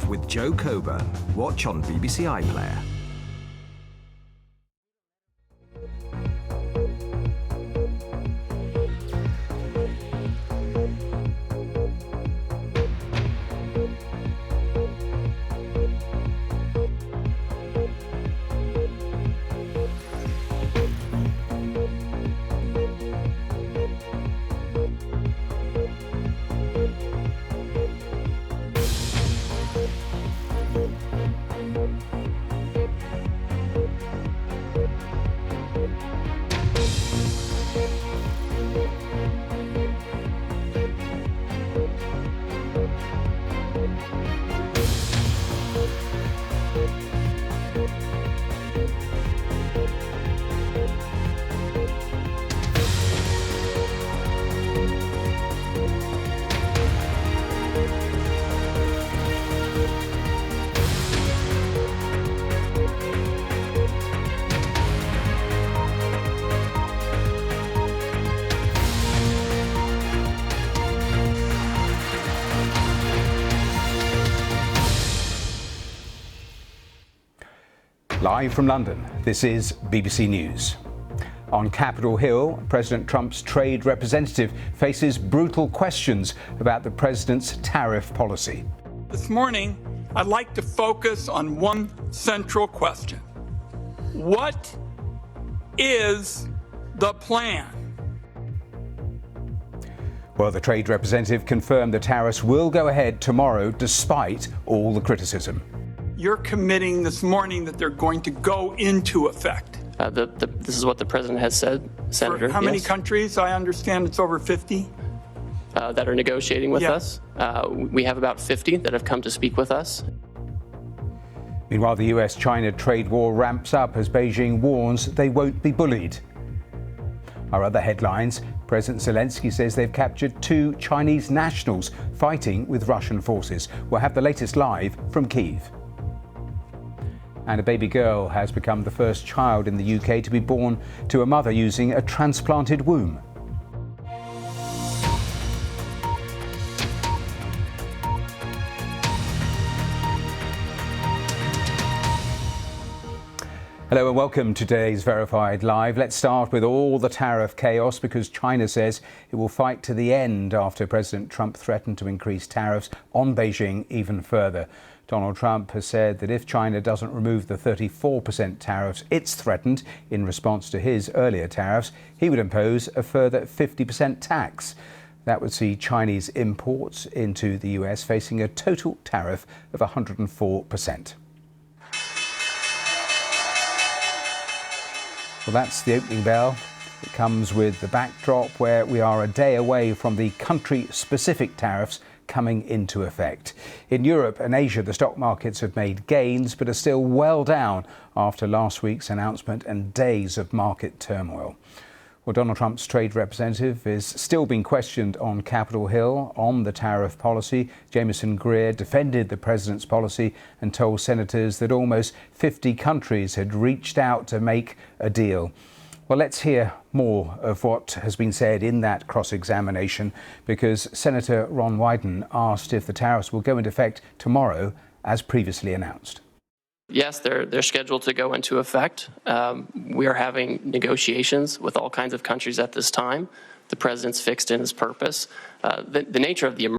with Joe Coburn. Watch on BBC iPlayer. Live from London, this is BBC News. On Capitol Hill, President Trump's trade representative faces brutal questions about the president's tariff policy. This morning, I'd like to focus on one central question. What is the plan? Well, the trade representative confirmed the tariffs will go ahead tomorrow despite all the criticism. You're committing this morning that they're going to go into effect. This is what the president has said, Senator. For how many countries? I understand it's over 50. That are negotiating with us. We have about 50 that have come to speak with us. Meanwhile, the US-China trade war ramps up as Beijing warns they won't be bullied. Our other headlines, President Zelensky says they've captured 2 Chinese nationals fighting with Russian forces. We'll have the latest live from Kyiv. And a baby girl has become the first child in the UK to be born to a mother using a transplanted womb. Hello and welcome to today's Verified Live. Let's start with all the tariff chaos because China says it will fight to the end after President Trump threatened to increase tariffs on Beijing even further. Donald Trump has said that if China doesn't remove the 34% tariffs it's threatened in response to his earlier tariffs, he would impose a further 50% tax. That would see Chinese imports into the US facing a total tariff of 104%. Well, that's the opening bell. It comes with the backdrop where we are a day away from the country-specific tariffs coming into effect. In Europe and Asia, the stock markets have made gains but are still well down after last week's announcement and days of market turmoil. Well, Donald Trump's trade representative is still being questioned on Capitol Hill on the tariff policy. Jamieson Greer defended the president's policy and told senators that almost 50 countries had reached out to make a deal. Well, let's hear more of what has been said in that cross-examination because Senator Ron Wyden asked if the tariffs will go into effect tomorrow as previously announced. Yes, they're scheduled to go into effect. We are having negotiations with all kinds of countries at this time. The president's fixed in his purpose. The nature of the